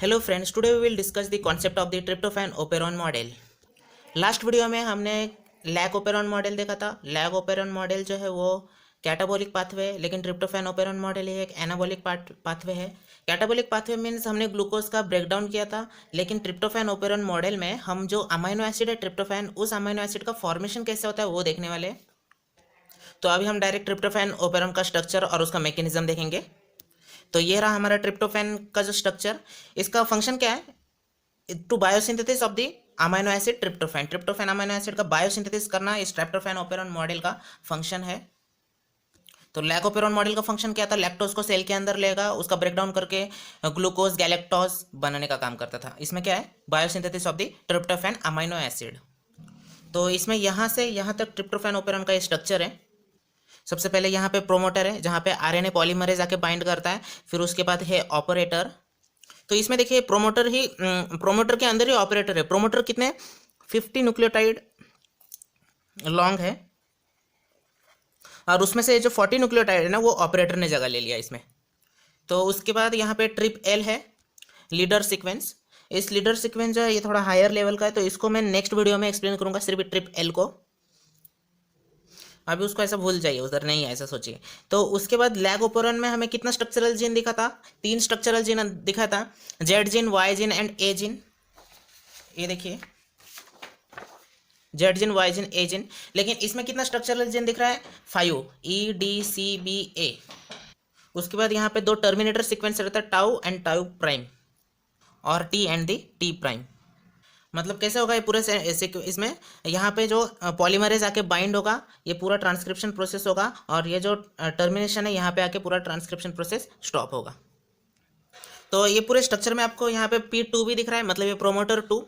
Hello friends, today we will discuss the concept of the tryptophan operon model. Last video में हमने lag operon model देखा था। Lag operon model जो है वो कैटाबोलिक पाथवे है, लेकिन ट्रिप्टोफैन ओपेरॉन मॉडल ये एक एनाबोलिक पाथवे है। कैटाबोलिक पाथवे मीन्स हमने ग्लूकोज का ब्रेकडाउन किया था, लेकिन ट्रिप्टोफैन ओपेरॉन मॉडल में हम जो अमाइनो एसिड है ट्रिप्टोफैन, उस अमाइनो एसिड का फॉर्मेशन कैसे होता है वो देखने वाले हैं। तो अभी हम डायरेक्ट ट्रिप्टोफैन ओपेरॉन का स्ट्रक्चर और उसका मैकेनिज्म देखेंगे। तो ये रहा हमारा ट्रिप्टोफैन का जो स्ट्रक्चर। इसका फंक्शन क्या है? To biosynthesis of the amino acid tryptophan. Tryptophan amino acid का बायोसिंथेसिस करना इस ट्रिप्टोफैन ओपेरॉन मॉडल का फंक्शन है। तो लैग ओपेरॉन मॉडल का फंक्शन क्या था? लैक्टोज को सेल के अंदर लेगा, उसका ब्रेकडाउन करके ग्लूकोज गैलेक्टोज बनाने का काम करता था। इसमें क्या है? Biosynthesis of the tryptophan amino acid. तो इसमें यहाँ से यहाँ तक ट्रिप्टोफैन ओपेरॉन का ये स्ट्रक्चर है। सबसे पहले यहाँ पे प्रोमोटर है, जहाँ पे आरएनए पॉलीमरेज आके बाइंड करता है। फिर उसके बाद है ऑपरेटर। तो इसमें देखिए प्रोमोटर के अंदर ही ऑपरेटर है। प्रोमोटर कितने 50 न्यूक्लियोटाइड लॉन्ग है, और उसमें से जो 40 न्यूक्लियोटाइड है ना, वो ऑपरेटर ने जगह ले लिया इसमें। तो उसके बाद यहाँ पे ट्रिप एल है, लीडर सीक्वेंस। इस लीडर सीक्वेंस जो है ये थोड़ा हायर लेवल का है, तो इसको मैं नेक्स्ट वीडियो में एक्सप्लेन करूंगा, सिर्फ ट्रिप एल को। अभी उसको ऐसा भूल जाइए, उधर नहीं है ऐसा सोचिए। तो उसके बाद लैग ओपेरॉन में हमें कितना स्ट्रक्चरल जीन दिखा था? 3 स्ट्रक्चरल जीन दिखा था, Z gene, Y gene and A gene. ये देखिए Z gene, Y gene, A gene. लेकिन इसमें कितना स्ट्रक्चरल जीन दिख रहा है? 5, EDCBA। उसके बाद यहाँ पे 2 टर्मिनेटर सीक्वेंस रहता है, टाउ एंड टाउ प्राइम, और T and the T prime. मतलब कैसे होगा ये पूरे इसमें यहाँ पे जो पॉलीमरेज आके बाइंड होगा, ये पूरा ट्रांसक्रिप्शन प्रोसेस होगा, और ये जो टर्मिनेशन है यहाँ पे आके पूरा ट्रांसक्रिप्शन प्रोसेस स्टॉप होगा। तो ये पूरे स्ट्रक्चर में आपको यहाँ पे P2 भी दिख रहा है, मतलब ये प्रोमोटर 2।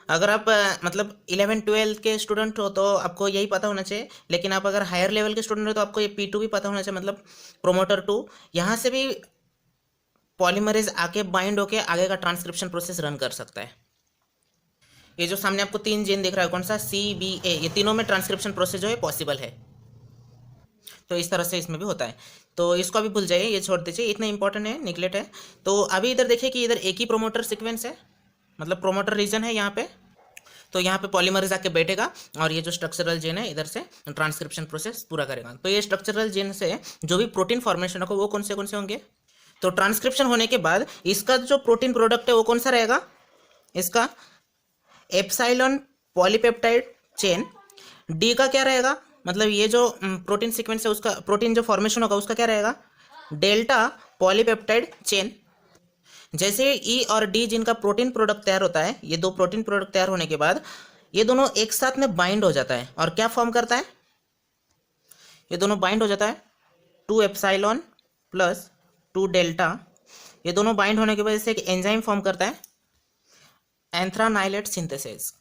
अगर आप मतलब 11-12 के स्टूडेंट हो तो आपको यही पता होना चाहिए, लेकिन आप अगर हायर लेवल के स्टूडेंट हो तो आपको ये P2 भी पता होना चाहिए, मतलब प्रोमोटर 2। यहाँ से भी पॉलीमरेज आके बाइंड होके आगे का ट्रांसक्रिप्शन प्रोसेस रन कर सकता है। ये जो सामने आपको 3 जीन दिख रहा है, कौन सा? CBA। ये तीनों में ट्रांसक्रिप्शन प्रोसेस जो है पॉसिबल है। तो इस तरह से इसमें भी होता है। तो इसको अभी भूल जाइए, ये छोड़ दीजिए, इतना इंपॉर्टेंट है, निगलेक्ट है। तो अभी इधर देखिए कि इधर एक ही प्रोमोटर सीक्वेंस है, मतलब प्रोमोटर रीजन है यहाँ पे। तो यहाँ पे पॉलीमरेज आके बैठेगा, और ये जो स्ट्रक्चरल जीन है इधर से ट्रांसक्रिप्शन प्रोसेस पूरा करेगा। तो ये स्ट्रक्चरल जीन से जो भी प्रोटीन फॉर्मेशन होगा वो कौन से होंगे? तो ट्रांसक्रिप्शन होने के बाद इसका जो प्रोटीन प्रोडक्ट है वो कौन सा रहेगा? इसका एप्सिलॉन पॉलीपेप्टाइड चेन। डी का क्या रहेगा? मतलब ये जो प्रोटीन सीक्वेंस है उसका प्रोटीन जो फॉर्मेशन होगा उसका क्या रहेगा? Delta polypeptide chain. जैसे ई और डी जिनका प्रोटीन प्रोडक्ट तैयार होता है, ये 2 प्रोटीन प्रोडक्ट तैयार होने के बाद ये दोनों एक साथ में बाइंड हो जाता है, और क्या फॉर्म करता है? ये दोनों बाइंड हो जाता है 2 एप्सिलॉन प्लस 2 डेल्टा। ये दोनों बाइंड होने के वजह से एक एंजाइम फॉर्म करता है, एंथ्रानाइलेट सिंथेसिस।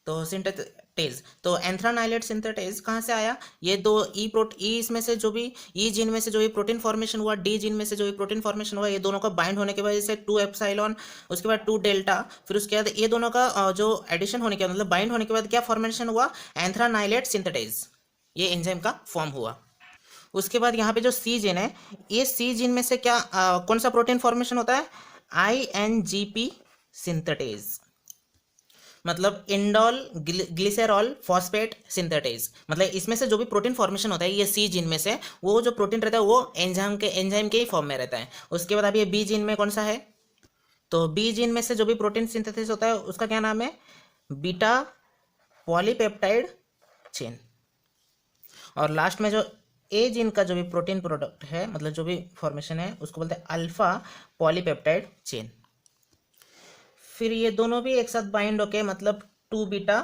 तो सिंथेटेज, तो एंथ्रानाइलेट सिंथेटेज कहाँ से आया? ये 2 ई इसमें से जो भी ई जीन में से जो भी प्रोटीन फॉर्मेशन हुआ, डी जीन में से जो भी प्रोटीन फॉर्मेशन हुआ, ये दोनों का बाइंड होने की वजह से 2 एप्सिलॉन, उसके बाद 2 डेल्टा, फिर उसके बाद ये दोनों का जो एडिशन होने के बाद, मतलब बाइंड होने के बाद क्या फॉर्मेशन हुआ? एंथ्रानाइलेट सिंथेटेज। ये एंजाइम का फॉर्म हुआ। उसके बाद यहाँ पे जो सी जीन है, ये सी जीन में से क्या कौन सा प्रोटीन फॉर्मेशन होता है? INGP सिंथेटेज, मतलब इंडोल ग्लिसरॉल फॉस्फेट सिंथेटेज। मतलब इसमें से जो भी प्रोटीन फॉर्मेशन होता है ये सी जीन में से, वो जो प्रोटीन रहता है वो एंजाइम के ही फॉर्म में रहता है। उसके बाद अब ये बी जीन में कौन सा है? तो बी जीन में से जो भी प्रोटीन सिंथेसिस होता है उसका क्या नाम है? Beta polypeptide chain. और लास्ट में जो ए जीन का जो भी प्रोटीन प्रोडक्ट है, मतलब जो भी फॉर्मेशन है, उसको बोलते हैं अल्फा पॉलीपेप्टाइड चेन। फिर ये दोनों भी एक साथ बाइंड होके, मतलब 2 बीटा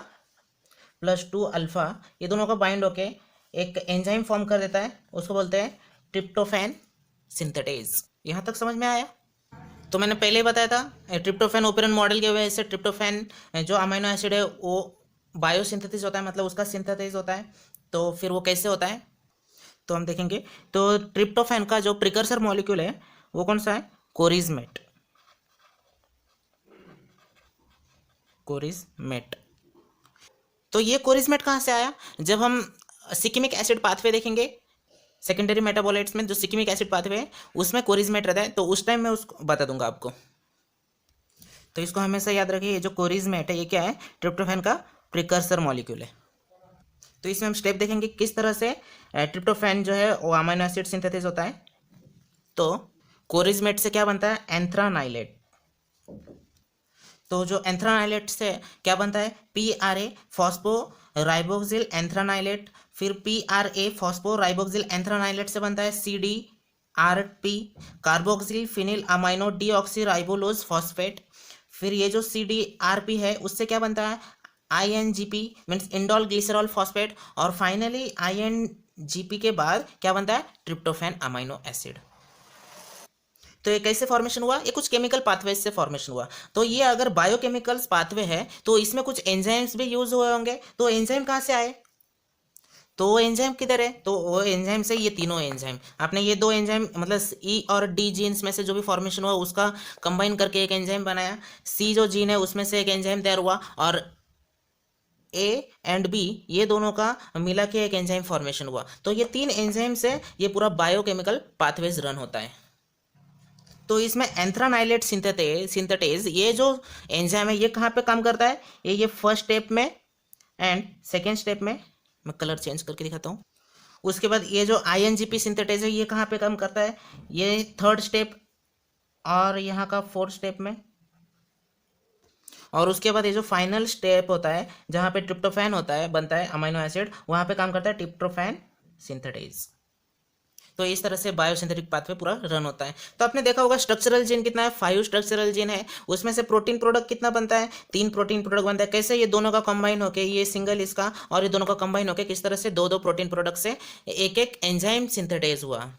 प्लस 2 अल्फा, ये दोनों का बाइंड होके एक एंजाइम फॉर्म कर देता है, उसको बोलते हैं ट्रिप्टोफैन सिंथेटेज। यहाँ तक समझ में आया? तो मैंने पहले ही बताया था ट्रिप्टोफैन ओपेरॉन मॉडल की वजह से ट्रिप्टोफैन जो अमीनो एसिड है वो बायोसिंथेसिस होता है, मतलब उसका सिंथेसिस होता है। तो फिर वो कैसे होता है तो हम देखेंगे। तो ट्रिप्टोफैन का जो प्रिकर्सर मॉलिक्यूल है वो कौन सा है? कोरिजमेट। कोरिजमेट। तो ये कोरिजमेट कहाँ से आया? जब हम सिकिमिक एसिड पाथवे देखेंगे, सेकेंडरी मेटाबोलाइट्स में जो सिकिमिक एसिड पाथवे है उसमें कोरिजमेट रहता है, तो उस टाइम मैं उसको बता दूंगा आपको। तो इसको हमेशा याद रखिए, ये जो कोरिजमेट है ये क्या है, ट्रिप्टोफैन का प्रिकर्सर मॉलिक्यूल है। तो इसमें हम स्टेप देखेंगे किस तरह से ट्रिप्टोफैन जो है वो अमीनो एसिड सिंथेसिस होता है। तो कोरिजमेट से क्या बनता है, एंथ्रानाइलेट। तो जो एंथ्रानाइलेट से क्या बनता है, P R A phospho ribosyl anthranilate, फिर P R A phospho ribosyl anthranilate से बनता है C D R P carboxyl phenyl amino deoxy ribulose phosphate. फिर ये जो सी डी आर पी है उससे क्या बनता है, I N G P means indole glycerol phosphate. और finally I N G P के बाद क्या बनता है, ट्रिप्टोफैन अमाइनो एसिड। तो ये कैसे फॉर्मेशन हुआ, ये कुछ केमिकल पाथवेज से फॉर्मेशन हुआ। तो ये अगर बायोकेमिकल्स पाथवे है तो इसमें कुछ एंजाइम्स भी यूज हुए होंगे। तो एंजाइम कहाँ से आए, तो वो एंजाइम किधर है, तो वो एंजाइम से ये तीनों एंजाइम, आपने ये दो एंजाइम मतलब ई और डी जीन्स में से जो भी फॉर्मेशन हुआ उसका कंबाइन करके एक एंजाइम बनाया। सी जो जीन है उसमें से एक एंजाइम तैयार हुआ, और ए एंड बी ये दोनों का मिला के एक एंजाइम फॉर्मेशन हुआ। तो ये तीन एंजाइम से ये पूरा बायोकेमिकल पाथवेज रन होता है। तो इसमें एंथ्रानाइलेट सिंथेटेज ये जो एंजाइम है ये कहाँ पे काम करता है, ये फर्स्ट स्टेप में एंड सेकेंड स्टेप में, मैं कलर चेंज करके दिखाता हूँ। उसके बाद ये जो आईएनजीपी सिंथेटेज है ये कहाँ पे काम करता है, ये थर्ड स्टेप और यहाँ का फोर्थ स्टेप में। और उसके बाद ये जो फाइनल स्टेप होता है जहाँ पे ट्रिप्टोफैन होता है बनता है अमीनो एसिड, वहाँ पे काम करता है ट्रिप्टोफैन सिंथेटेज। तो इस तरह से बायोसिंथेटिक पाथवे पूरा रन होता है। तो आपने देखा होगा स्ट्रक्चरल जीन कितना है, 5 स्ट्रक्चरल जीन है, उसमें से प्रोटीन प्रोडक्ट कितना बनता है, 3 प्रोटीन प्रोडक्ट बनता है। कैसे, ये दोनों का कंबाइन होके, ये सिंगल इसका और ये दोनों का कंबाइन होके किस तरह से 2-2 प्रोटीन प्रोडक्ट से एक एक एंजाइम सिंथेटाइज हुआ,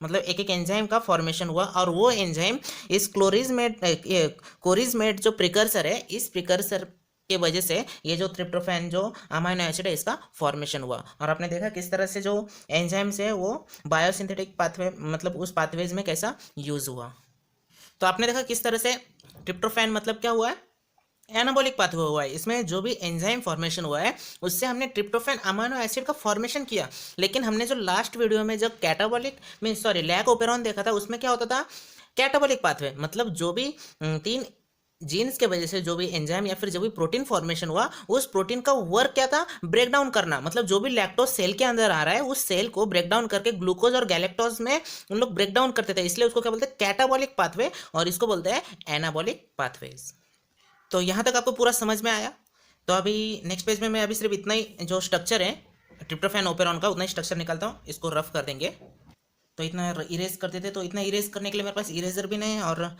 मतलब एक एक एंजाइम का फॉर्मेशन हुआ। और वो एंजाइम इस कोरिजमेट जो प्रिकर्सर है, इस प्रिकर्सर के वजह से ये जो ट्रिप्टोफैन जो अमीनो एसिड है इसका फॉर्मेशन हुआ। और आपने देखा किस तरह से जो एंजाइम्स है वो बायोसिंथेटिक पाथवे मतलब उस पाथवेज में कैसा यूज हुआ। तो आपने देखा किस तरह से ट्रिप्टोफैन मतलब क्या हुआ है, एनाबॉलिक पाथवे हुआ है। इसमें जो भी एंजाइम फॉर्मेशन हुआ है उससे हमने ट्रिप्टोफैन अमीनो एसिड का फॉर्मेशन किया। लेकिन हमने जो लास्ट वीडियो में जो कैटाबॉलिक लैक ओपेरॉन देखा था उसमें क्या होता था, कैटाबॉलिक पाथवे मतलब जो भी 3 जीन्स के वजह से जो भी एंजाइम या फिर जो भी प्रोटीन फॉर्मेशन हुआ उस प्रोटीन का वर्क क्या था, ब्रेक डाउन करना। मतलब जो भी लैक्टोज सेल के अंदर आ रहा है उस सेल को ब्रेक डाउन करके ग्लूकोज और गैलेक्टोज में उन लोग ब्रेक डाउन करते थे, इसलिए उसको क्या बोलते हैं, कैटाबॉलिक पाथवे, और इसको बोलते हैं एनाबॉलिक पाथवेज। तो यहाँ तक आपको पूरा समझ में आया। तो अभी नेक्स्ट पेज में मैं अभी सिर्फ इतना ही जो स्ट्रक्चर है ट्रिप्टोफैन ओपेरॉन का उतना ही स्ट्रक्चर निकालता हूँ, इसको रफ कर देंगे। तो इतना इरेज करते थे, तो इतना इरेज करने के लिए मेरे पास इरेजर भी नहीं है और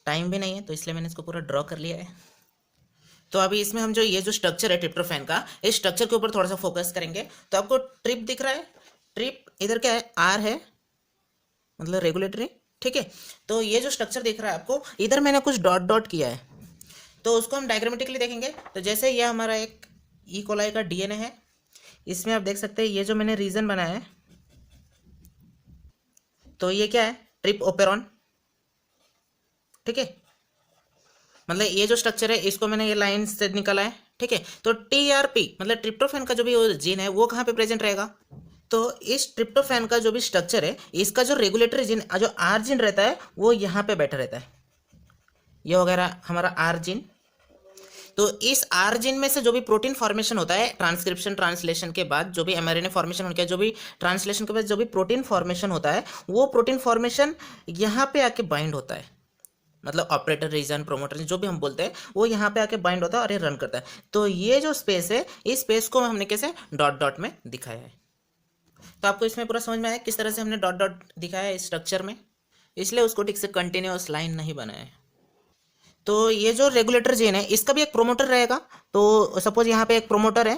टाइम भी नहीं है, तो इसलिए मैंने इसको पूरा ड्रॉ कर लिया है। तो अभी इसमें हम जो ये जो स्ट्रक्चर है ट्रिप्टोफैन का, इस स्ट्रक्चर के ऊपर थोड़ा सा फोकस करेंगे। तो आपको ट्रिप दिख रहा है, ट्रिप इधर क्या है, आर है मतलब रेगुलेटरी, ठीक है। तो ये जो स्ट्रक्चर दिख रहा है आपको, इधर मैंने कुछ डॉट डॉट किया है, तो उसको हम डायग्रामेटिकली देखेंगे। तो जैसे ये हमारा एक ई कोलाई का डीएनए है, इसमें आप देख सकते हैं ये जो मैंने रीजन बनाया है, तो ये क्या है, ट्रिप ओपेरॉन, ठीक है। मतलब ये जो स्ट्रक्चर है इसको मैंने ये लाइन से निकाला है, ठीक है। तो टीआरपी मतलब ट्रिप्टोफैन का जो भी जीन है वो कहाँ पे प्रेजेंट रहेगा, तो इस ट्रिप्टोफैन का जो भी स्ट्रक्चर है इसका जो रेगुलेटरी जीन जो आर जीन रहता है वो यहाँ पे बैठा रहता है, ये वगैरह हमारा आर जीन। तो इस आर जीन में से जो भी प्रोटीन फॉर्मेशन होता है ट्रांसक्रिप्शन ट्रांसलेशन के बाद, जो भी एमआरएनए फॉर्मेशन होता है, जो भी ट्रांसलेशन के बाद जो भी प्रोटीन फॉर्मेशन होता है, वो प्रोटीन फॉर्मेशन यहाँ पे आके बाइंड होता है। मतलब ऑपरेटर रीजन प्रोमोटर जो भी हम बोलते हैं वो यहाँ पे आके बाइंड होता है और ये रन करता है। तो ये जो स्पेस है इस स्पेस को हमने कैसे डॉट डॉट में दिखाया है। तो आपको इसमें पूरा समझ में आया किस तरह से हमने डॉट डॉट दिखाया है इस स्ट्रक्चर में, इसलिए उसको ठीक से कंटिन्यूअस लाइन नहीं बनाया है। तो ये जो रेगुलेटर जीन है इसका भी एक प्रोमोटर रहेगा। तो सपोज यहाँ पे एक प्रोमोटर है,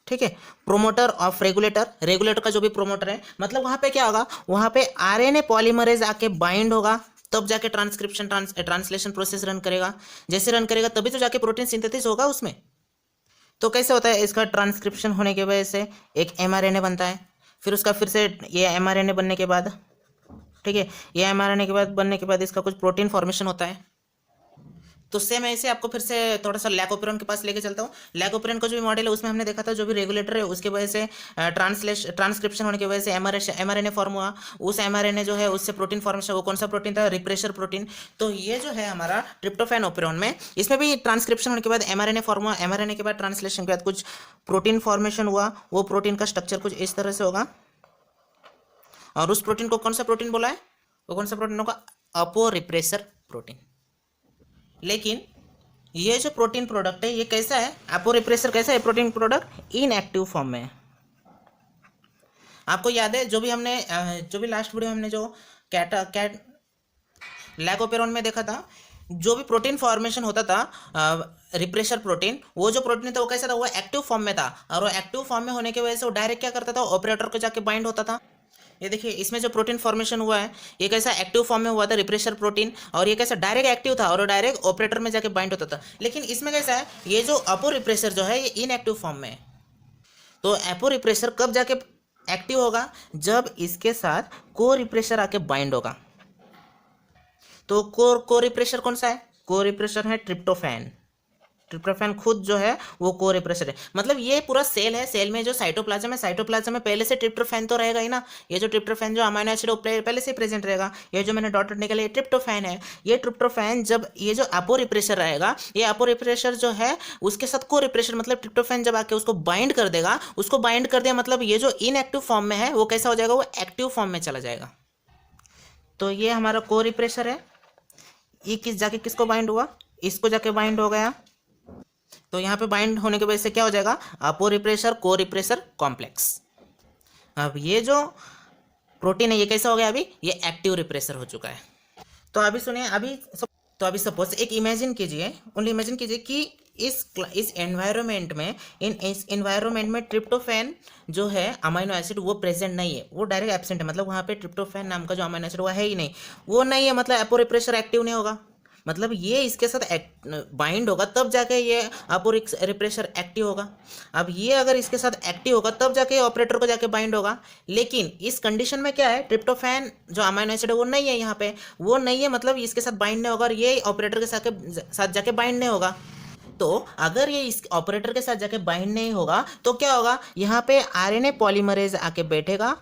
ठीक है, प्रोमोटर ऑफ रेगुलेटर, रेगुलेटर का जो भी प्रोमोटर है, मतलब वहाँ पे क्या होगा, वहाँ पे आरएनए पॉलीमरेज आके बाइंड होगा, तब जाके ट्रांसक्रिप्शन ट्रांसलेशन प्रोसेस रन करेगा। जैसे रन करेगा तभी तो जाके प्रोटीन सिंथेसिस होगा उसमें। तो कैसे होता है, इसका ट्रांसक्रिप्शन होने की वजह से एक एमआरएनए बनता है, फिर उसका फिर से ये एमआरएनए बनने के बाद, ठीक है, ये एमआरएनए के बाद बनने के बाद इसका कुछ प्रोटीन फॉर्मेशन होता है। तो सेम ऐसे आपको फिर से थोड़ा सा लैकोपेरॉन के पास लेके चलता हूँ। लैकोपेरॉन का जो भी मॉडल है उसमें हमने देखा था जो भी रेगुलेटर है उसके वजह से ट्रांसक्रिप्शन होने की वजह से एमआरएनए फॉर्म हुआ। उस एमआरएनए जो है उससे प्रोटीन फॉर्मेशन, वो कौन सा प्रोटीन था? Refresher protein. तो ये जो है हमारा ट्रिप्टोफैन ओपेरॉन में, इसमें भी ट्रांसक्रिप्शन होने के बाद एमआरएनए फॉर्म हुआ। एमआरएनए के बाद ट्रांसलेशन के बाद कुछ प्रोटीन फॉर्मेशन हुआ। वो प्रोटीन का स्ट्रक्चर कुछ इस तरह से होगा, और उस प्रोटीन को कौन सा प्रोटीन बोला है? वो कौन सा प्रोटीन होगा? अपोरिप्रेशर प्रोटीन। लेकिन ये जो प्रोटीन प्रोडक्ट है ये कैसा है? अपोरिप्रेशर कैसा है प्रोटीन प्रोडक्ट? इनएक्टिव फॉर्म में है। आपको याद है जो भी हमने जो भी लास्ट वीडियो हमने जो कैट लैकोपेरॉन में देखा था, जो भी प्रोटीन फॉर्मेशन होता था रिप्रेशर प्रोटीन, वो जो प्रोटीन था वो कैसा था? वो एक्टिव फॉर्म में था, और वो एक्टिव फॉर्म में होने की वजह से वो डायरेक्ट क्या करता था? ऑपरेटर को जाके बाइंड होता था। ये देखिए इसमें जो प्रोटीन फॉर्मेशन हुआ है ये कैसा एक्टिव फॉर्म में हुआ था, रिप्रेशर प्रोटीन, और ये कैसा डायरेक्ट एक्टिव था और डायरेक्ट ऑपरेटर में जाके बाइंड होता था। लेकिन इसमें कैसा है, ये जो अपो रिप्रेशर जो है ये इनएक्टिव फॉर्म में है। तो एपो रिप्रेशर कब जाके एक्टिव होगा? जब इसके साथ को रिप्रेशर आके बाइंड होगा। तो को रिप्रेशर कौन सा है? को रिप्रेशर है ट्रिप्टोफैन। ट्रिप्टोफैन खुद जो है वो को रिप्रेशर है। मतलब ये पूरा सेल है, सेल में जो साइटोप्लाज्म है, साइटोप्लाज्म में पहले से ट्रिप्टोफैन तो रहेगा ही ना। ये जो ट्रिप्टोफैन जो अमीनो एसिड पहले से प्रेजेंट रहेगा। ये जो मैंने डॉटेड निकाला ये ट्रिप्टोफैन है। ये ट्रिप्टोफैन जब ये जो अपो रिप्रेशर रहेगा, ये अपो रिप्रेशर जो है उसके साथ को रिप्रेशर, मतलब ट्रिप्टोफैन जब आके उसको बाइंड कर देगा, उसको बाइंड कर दिया मतलब ये जो इनएक्टिव फॉर्म में है वो कैसा हो जाएगा? वो एक्टिव फॉर्म में चला जाएगा। तो ये हमारा को रिप्रेशर है। ये जाके किसको बाइंड हुआ? इसको जाके बाइंड हो गया। तो यहाँ पे बाइंड होने की वजह से क्या हो जाएगा? अपो रिप्रेशर को रिप्रेशर कॉम्प्लेक्स। अब ये जो प्रोटीन है ये कैसा हो गया? अभी ये एक्टिव रिप्रेशर हो चुका है। तो अभी सुनिए, अभी सपोज एक इमेजिन कीजिए, ओनली इमेजिन कीजिए कि इस एनवायरनमेंट में, इस एनवायरनमेंट में ट्रिप्टोफैन जो है अमीनो एसिड वो प्रेजेंट नहीं है, वो डायरेक्ट एब्सेंट है। मतलब वहाँ पे ट्रिप्टोफैन नाम का जो अमीनो एसिड वो है ही नहीं, वो नहीं है। मतलब अपो रिप्रेशर एक्टिव नहीं होगा। मतलब ये इसके साथ बाइंड होगा तब जाके ये अपो रिप्रेशर एक्टिव होगा। अब ये अगर इसके साथ एक्टिव होगा तब जाके ऑपरेटर को जाके बाइंड होगा। लेकिन इस कंडीशन में क्या है? ट्रिप्टोफैन जो अमीनो एसिड है वो नहीं है यहाँ पे, वो नहीं है, मतलब इसके साथ बाइंड नहीं होगा और ये ऑपरेटर के साथ जाके बाइंड नहीं होगा। तो अगर ये इस ऑपरेटर के साथ जाके बाइंड नहीं होगा तो क्या होगा? यहाँ पे आरएनए पॉलीमरेज आके बैठेगा,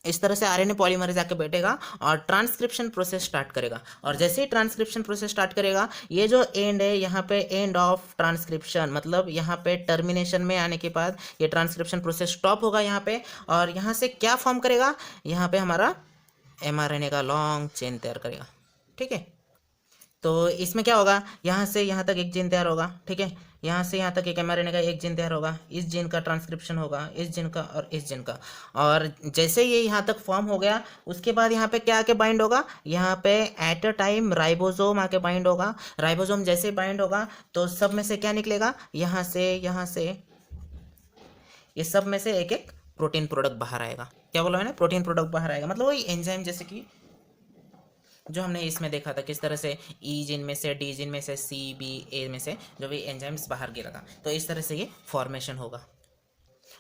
इस तरह से आरएनए पॉलीमरेज आके बैठेगा और ट्रांसक्रिप्शन प्रोसेस स्टार्ट करेगा। और जैसे ही ट्रांसक्रिप्शन प्रोसेस स्टार्ट करेगा, ये जो एंड है यहाँ पे एंड ऑफ ट्रांसक्रिप्शन, मतलब यहाँ पे टर्मिनेशन में आने के बाद ये ट्रांसक्रिप्शन प्रोसेस स्टॉप होगा यहाँ पे। और यहाँ से क्या फॉर्म करेगा? यहाँ पे हमारा एमआरएनए का लॉन्ग चेन तैयार करेगा। ठीक है, तो इसमें क्या होगा? यहाँ से यहाँ तक एक जीन तैयार होगा। ठीक है, यहाँ से यहाँ तक एक एमआरएनए का एक जीन तैयार होगा। इस जीन का ट्रांसक्रिप्शन होगा, इस जीन का और इस जीन का। और जैसे ये यहाँ तक फॉर्म हो गया, उसके बाद यहाँ पे क्या आके बाइंड होगा? यहाँ पे एट अ टाइम राइबोसोम आके बाइंड होगा। राइबोसोम जैसे बाइंड होगा तो सब में से क्या निकलेगा? यहाँ से ये सब में से एक एक प्रोटीन प्रोडक्ट बाहर आएगा। क्या बोला मैंने? प्रोटीन प्रोडक्ट बाहर आएगा। मतलब वही एंजाइम जैसे कि जो हमने इसमें देखा था किस तरह से ई जिन में से, डी जिन में से, सी बी ए में से जो भी एंजाइम्स बाहर गिरा था, तो इस तरह से ये फॉर्मेशन होगा।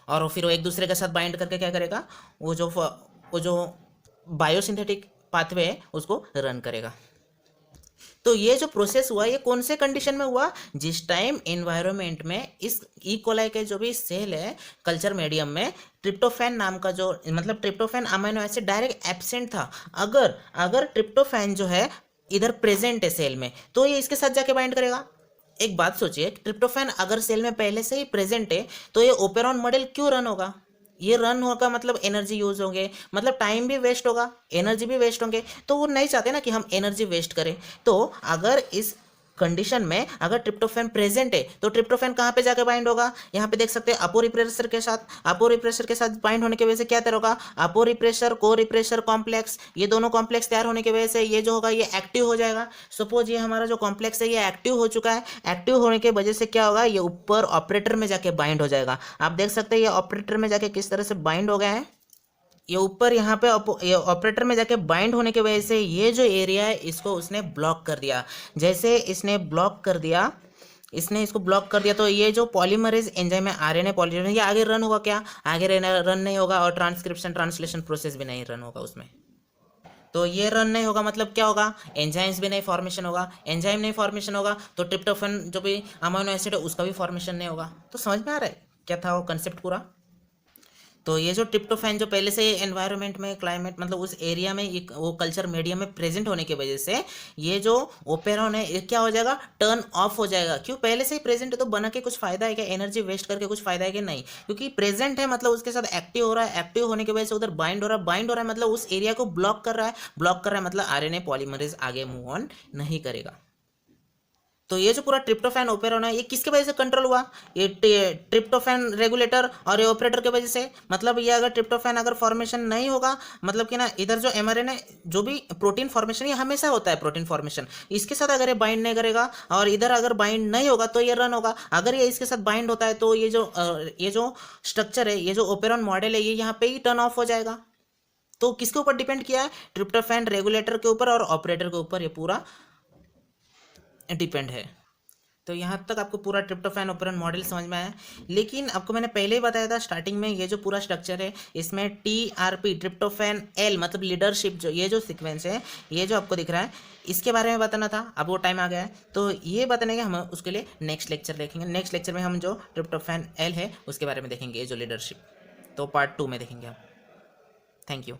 और फिर वो एक दूसरे के साथ बाइंड करके क्या करेगा? वो जो बायोसिंथेटिक पाथवे है उसको रन करेगा। तो ये जो प्रोसेस हुआ ये कौन से कंडीशन में हुआ? जिस टाइम एनवायरनमेंट में इस ई कोलाई के जो भी सेल है कल्चर मीडियम में, ट्रिप्टोफैन नाम का जो, मतलब tryptophan amino acid direct absent था। अगर ट्रिप्टोफैन जो है इधर प्रेजेंट है सेल में तो ये इसके साथ जाके बाइंड करेगा। एक बात सोचिए, ट्रिप्टोफैन अगर सेल में पहले से ही प्रेजेंट है तो ये ओपेरॉन मॉडल क्यों रन होगा? ये रन होगा मतलब एनर्जी यूज होंगे, मतलब टाइम भी वेस्ट होगा, एनर्जी भी वेस्ट होंगे। तो वो नहीं चाहते ना कि हम एनर्जी वेस्ट करें। तो अगर इस कंडीशन में अगर ट्रिप्टोफैन प्रेजेंट है तो ट्रिप्टोफैन कहाँ पे जाके बाइंड होगा? यहाँ पे देख सकते हैं अपो रिप्रेशर के साथ। अपो रिप्रेशर के साथ बाइंड होने की वजह से क्या तैयार होगा? अपो रिप्रेशर को रिप्रेशर कॉम्प्लेक्स। ये दोनों कॉम्प्लेक्स तैयार होने की वजह से ये जो होगा ये एक्टिव हो जाएगा। सपोज ये हमारा जो कॉम्प्लेक्स है ये एक्टिव हो चुका है। एक्टिव होने की वजह से क्या होगा? ये ऊपर ऑपरेटर में जाके बाइंड हो जाएगा। आप देख सकते हैं ये ऑपरेटर में जाके किस तरह से बाइंड हो गया है। ये ऊपर यहाँ पे ये ऑपरेटर में जाके बाइंड होने की वजह से ये जो एरिया है इसको उसने ब्लॉक कर दिया। जैसे इसने ब्लॉक कर दिया, इसने इसको ब्लॉक कर दिया तो ये जो पॉलीमरेज एंजाइम है आरएनए पॉलीमरेज, ये आगे रन होगा क्या? आगे रन नहीं होगा और ट्रांसक्रिप्शन ट्रांसलेशन प्रोसेस भी नहीं रन होगा उसमें। तो ये रन नहीं होगा मतलब क्या होगा, एंजाइम्स भी नहीं फॉर्मेशन होगा, एंजाइम नहीं फॉर्मेशन होगा तो ट्रिप्टोफैन जो भी अमीनो एसिड है उसका भी फॉर्मेशन नहीं होगा। तो समझ में आ रहा है क्या था वो कंसेप्ट पूरा। तो ये जो ट्रिप्टोफैन जो पहले से एनवायरनमेंट में क्लाइमेट मतलब उस एरिया में एक वो कल्चर मीडियम में प्रेजेंट होने की वजह से ये जो ओपेरॉन है ये क्या हो जाएगा, टर्न ऑफ हो जाएगा। क्यों, पहले से ही प्रेजेंट है तो बना के कुछ फायदा है क्या, एनर्जी वेस्ट करके कुछ फायदा है कि नहीं, क्योंकि प्रेजेंट है मतलब उसके साथ एक्टिव हो रहा है, एक्टिव होने की वजह से उधर बाइंड हो रहा है, बाइंड हो रहा है मतलब उस एरिया को ब्लॉक कर रहा है, ब्लॉक कर रहा है मतलब आरएनए पॉलीमरेज आगे मूव ऑन नहीं करेगा। तो ये जो पूरा ट्रिप्टोफैन ओपेरॉन है ये किसके वजह से कंट्रोल हुआ, ये ट्रिप्टोफैन रेगुलेटर और ये ऑपरेटर के वजह से। मतलब ये अगर ट्रिप्टोफैन अगर फॉर्मेशन नहीं होगा मतलब कि ना इधर जो एमआरएनए जो भी प्रोटीन फॉर्मेशन ये हमेशा होता है प्रोटीन फॉर्मेशन, इसके साथ अगर ये बाइंड नहीं करेगा और इधर अगर बाइंड नहीं होगा तो ये रन होगा। अगर ये इसके साथ बाइंड होता है तो ये जो स्ट्रक्चर है ये जो ओपेरॉन मॉडल है ये यहाँ पे ही टर्न ऑफ हो जाएगा। तो किसके ऊपर डिपेंड किया है, ट्रिप्टोफैन रेगुलेटर के ऊपर और ऑपरेटर के ऊपर ये पूरा डिपेंड है। तो यहाँ तक आपको पूरा ट्रिप्टोफैन ओपेरॉन मॉडल समझ में आया। लेकिन आपको मैंने पहले ही बताया था स्टार्टिंग में ये जो पूरा स्ट्रक्चर है इसमें टीआरपी ट्रिप्टोफैन एल मतलब लीडरशिप जो ये जो सीक्वेंस है ये जो आपको दिख रहा है इसके बारे में बताना था। अब वो टाइम आ गया है तो ये बताने के हम उसके लिए नेक्स्ट लेक्चर देखेंगे। नेक्स्ट लेक्चर में हम जो ट्रिप्टोफैन एल है उसके बारे में देखेंगे, ये जो लीडरशिप, तो पार्ट 2 में देखेंगे आप। Thank you.